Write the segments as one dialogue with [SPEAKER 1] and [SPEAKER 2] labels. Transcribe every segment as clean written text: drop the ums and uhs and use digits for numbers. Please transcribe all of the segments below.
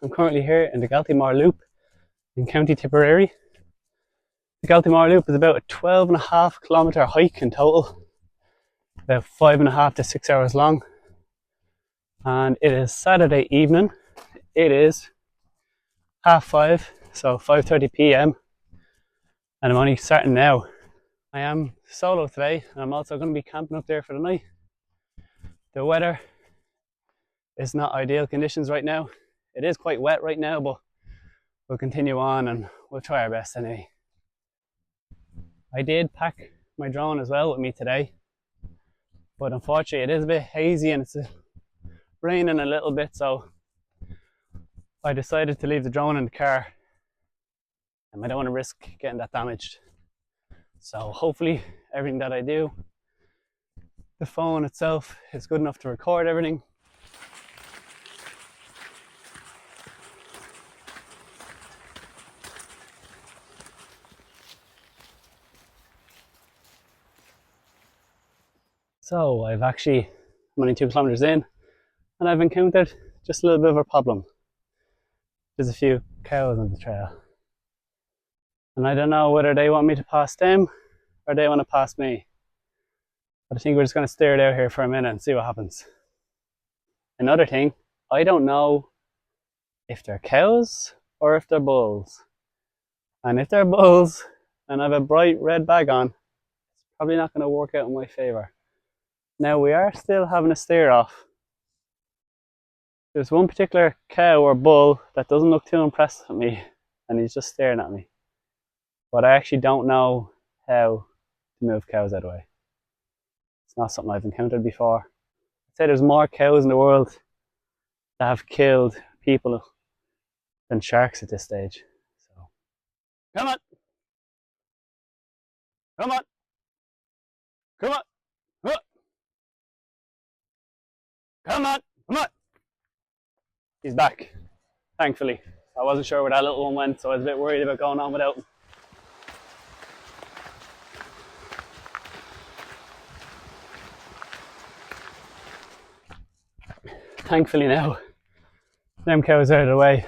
[SPEAKER 1] I'm currently here in the Galtymore Loop in County Tipperary. The Galtymore Loop is about a 12.5 kilometre hike in total, about 5.5 to 6 hours long. And it is Saturday evening. It is 5:30, so 5:30 p.m. and I'm only starting now. I am solo today, and I'm also going to be camping up there for the night. The weather is not ideal conditions right now. It is quite wet right now, but we'll continue on and we'll try our best anyway. I did pack my drone as well with me today, but unfortunately it is a bit hazy and it's raining a little bit, so I decided to leave the drone in the car, and I don't want to risk getting that damaged. So hopefully everything that I do, the phone itself is good enough to record everything. So I'm only 2 kilometers in, and I've encountered just a little bit of a problem. There's a few cows on the trail, and I don't know whether they want me to pass them or they want to pass me. But I think we're just going to stare it out here for a minute and see what happens. Another thing, I don't know if they're cows or if they're bulls. And if they're bulls and I have a bright red bag on, it's probably not going to work out in my favour. Now we are still having a stare off. There's one particular cow or bull that doesn't look too impressed with me, and he's just staring at me. But I actually don't know how to move cows out of the way. It's not something I've encountered before. I'd say there's more cows in the world that have killed people than sharks at this stage. So, come on! Come on! Come on! Come on! Come on! He's back, thankfully. I wasn't sure where that little one went, so I was a bit worried about going on without him. Thankfully now, them cows are out of the way.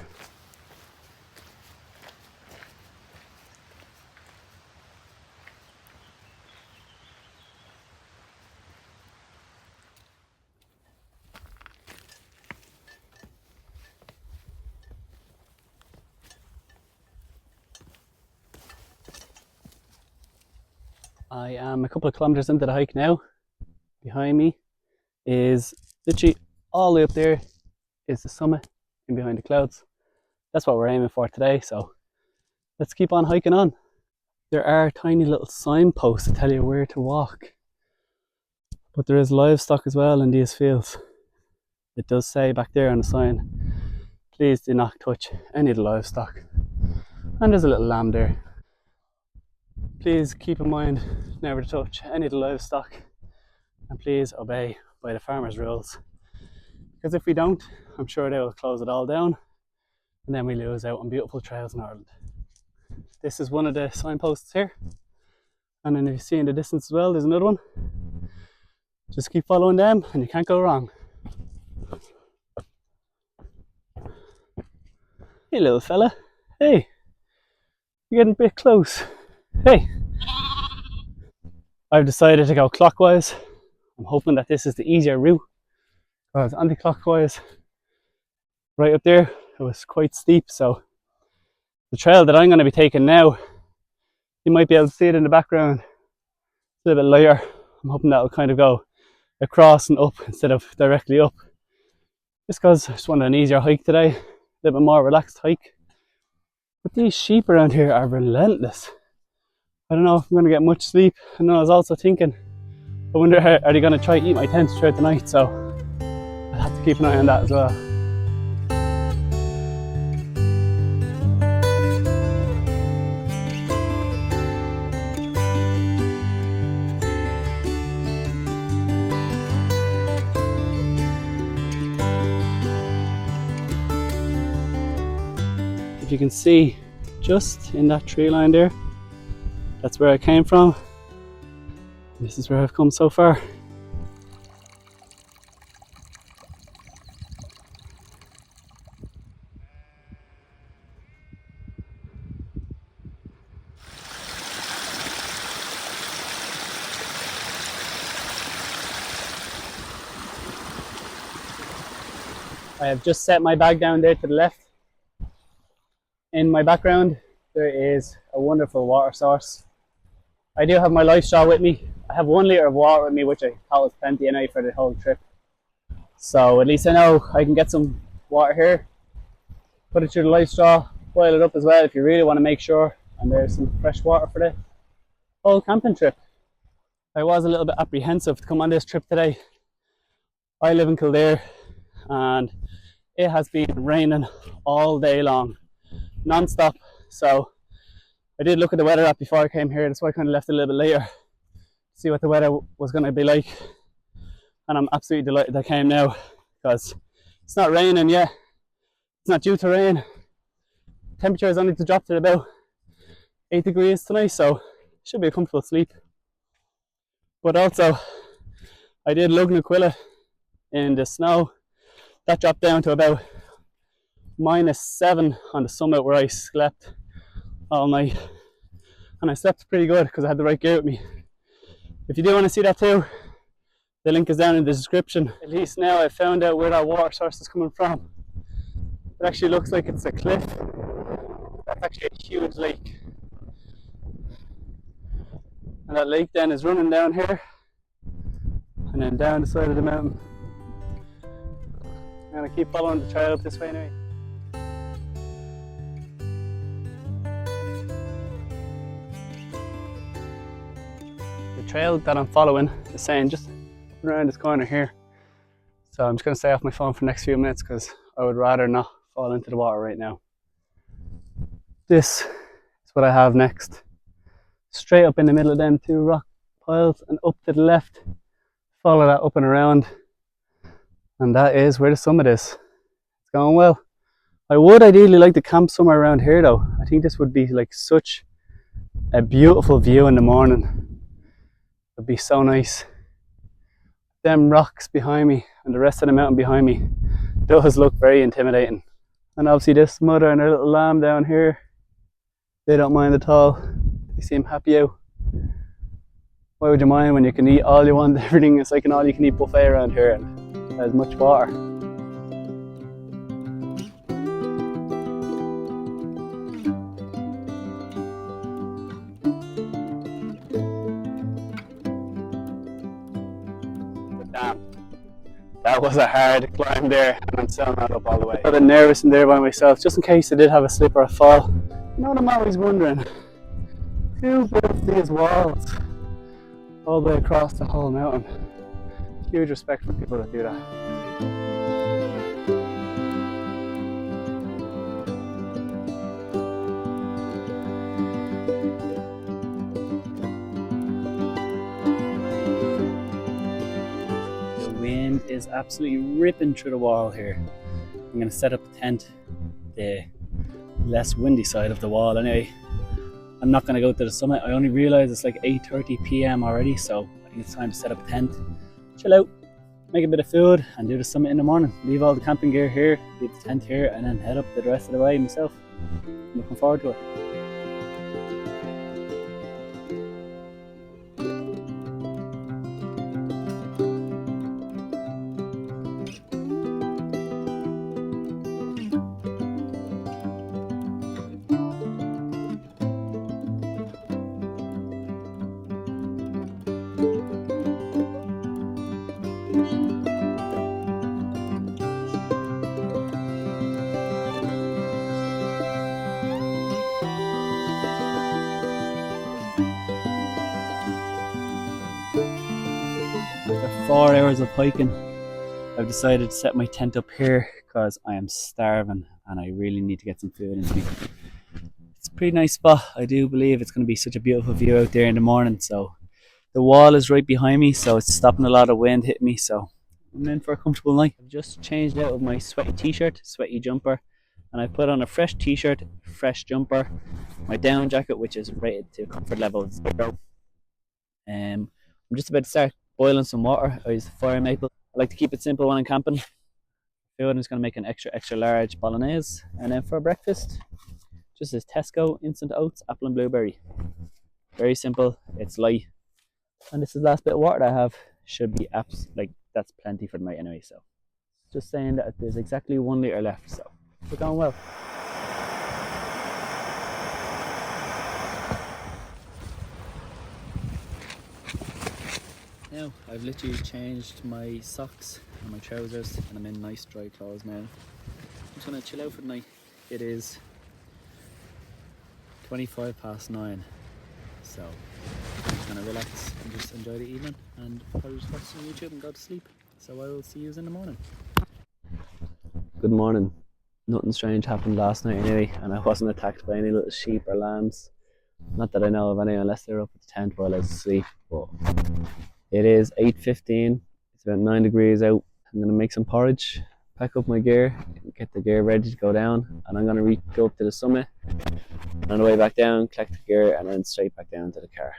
[SPEAKER 1] I am a couple of kilometers into the hike now. Behind me is literally all the way up there is the summit in behind the clouds. That's what we're aiming for today, so let's keep on hiking on. There are tiny little signposts to tell you where to walk, but there is livestock as well in these fields. It does say back there on the sign, please do not touch any of the livestock. And there's a little lamb there. Please keep in mind never to touch any of the livestock, and please obey by the farmers' rules, because if we don't, I'm sure they will close it all down and then we lose out on beautiful trails in Ireland. This is one of the signposts here, and then if you see in the distance as well, there's another one. Just keep following them and you can't go wrong. Hey little fella, hey, you're getting a bit close. Hey, I've decided to go clockwise. I'm hoping that this is the easier route, because anti-clockwise right up there, it was quite steep. So the trail that I'm going to be taking now, you might be able to see it in the background, it's a little bit lighter. I'm hoping that will kind of go across and up instead of directly up, just because I just wanted an easier hike today, a little bit more relaxed hike. But these sheep around here are relentless. I don't know if I'm going to get much sleep. And I was also thinking, I wonder are they going to try to eat my tent throughout the night, so I'll have to keep an eye on that as well. If you can see just in that tree line there, that's where I came from. This is where I've come so far. I have just set my bag down there to the left. In my background, there is a wonderful water source. I do have my life straw with me. I have 1 litre of water with me, which I thought was plenty anyway for the whole trip. So at least I know I can get some water here. Put it through the life straw, boil it up as well if you really want to make sure. And there's some fresh water for the whole camping trip. I was a little bit apprehensive to come on this trip today. I live in Kildare and it has been raining all day long, non-stop. So I did look at the weather app before I came here. That's why I kind of left it a little bit later to see what the weather was going to be like. And I'm absolutely delighted I came now because it's not raining yet. It's not due to rain. Temperature is only to drop to about 8 degrees tonight, so it should be a comfortable sleep. But also, I did lug na Quilla in the snow. That dropped down to about -7 on the summit where I slept all night. And I slept pretty good because I had the right gear with me. If you do want to see that too, the link is down in the description. At least now I've found out where that water source is coming from. It actually looks like it's a cliff. That's actually a huge lake. And that lake then is running down here and then down the side of the mountain. I'm going to keep following the trail up this way anyway. The trail that I'm following is saying just around this corner here. So I'm just going to stay off my phone for the next few minutes because I would rather not fall into the water right now. This is what I have next. Straight up in the middle of them two rock piles and up to the left. Follow that up and around. And that is where the summit is. It's going well. I would ideally like to camp somewhere around here though. I think this would be like such a beautiful view in the morning. It would be so nice. Them rocks behind me and the rest of the mountain behind me does look very intimidating. And obviously this mother and her little lamb down here, they don't mind at all. They seem happy out. Why would you mind when you can eat all you want? Everything is like an all you can eat buffet around here and there's much water. But damn, that was a hard climb there and I'm still not up all the way. I got nervous in there by myself just in case I did have a slip or a fall. You know what I'm always wondering? Who built these walls all the way across the whole mountain? Huge respect for people that do that. The wind is absolutely ripping through the wall here. I'm going to set up a tent, the less windy side of the wall anyway. I'm not going to go to the summit. I only realised it's like 8:30 p.m. already, so I think it's time to set up a tent, chill out, make a bit of food and do the summit in the morning. Leave all the camping gear here, leave the tent here and then head up the rest of the way myself. I'm looking forward to it. After 4 hours of hiking, I've decided to set my tent up here because I am starving and I really need to get some food into me. It's a pretty nice spot. I do believe it's going to be such a beautiful view out there in the morning. So the wall is right behind me, so it's stopping a lot of wind hitting me. So I'm in for a comfortable night. I've just changed out of my sweaty t-shirt, sweaty jumper, and I put on a fresh t-shirt, fresh jumper, my down jacket, which is rated to comfort level 0. I'm just about to start boiling some water. I use fire maple. I like to keep it simple when I'm camping. Food, I'm just going to make an extra large bolognese. And then for breakfast, just this Tesco instant oats, apple and blueberry. Very simple, it's light. And this is the last bit of water that I have. Should be that's plenty for the night anyway. So
[SPEAKER 2] just saying that there's exactly 1 litre left, so we're going well. Now, I've literally changed my socks and my trousers and I'm in nice dry clothes now. I'm just going to chill out for the night. It is 9:25, so I'm just going to relax and just enjoy the evening and probably just watch some YouTube and go to sleep. So I will see you in the morning. Good morning. Nothing strange happened last night anyway, and I wasn't attacked by any little sheep or lambs. Not that I know of any, unless they're up at the tent while I was asleep. But it is 8:15. It's about 9 degrees out. I'm going to make some porridge, pack up my gear, get the gear ready to go down, and I'm going to go up to the summit. And on the way back down, collect the gear, and then straight back down to the car.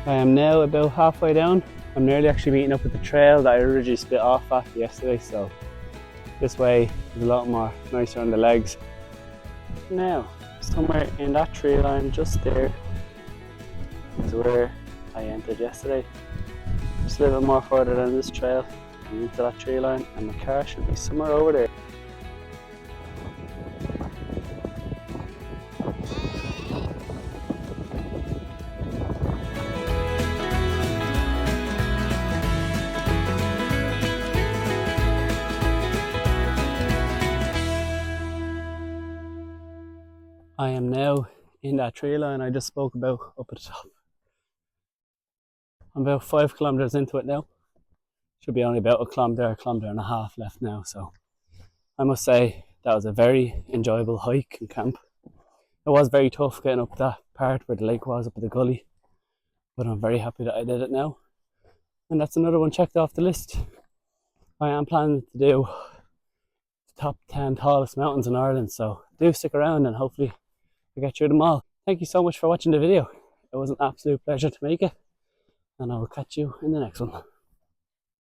[SPEAKER 1] I am now about halfway down. I'm nearly actually meeting up with the trail that I originally split off at yesterday, so this way is a lot more nicer on the legs. Now, somewhere in that tree line just there is where I entered yesterday. Just a little bit more further down this trail and into that tree line, and the car should be somewhere over there. I am now in that tree line I just spoke about up at the top. I'm about 5 kilometers into it now. Should be only about a kilometer and a half left now. So I must say that was a very enjoyable hike and camp. It was very tough getting up that part where the lake was up at the gully, but I'm very happy that I did it now. And that's another one checked off the list. I am planning to do the top 10 tallest mountains in Ireland, so do stick around and hopefully I get through them all. Thank you so much for watching the video. It was an absolute pleasure to make it, and I will catch you in the next one.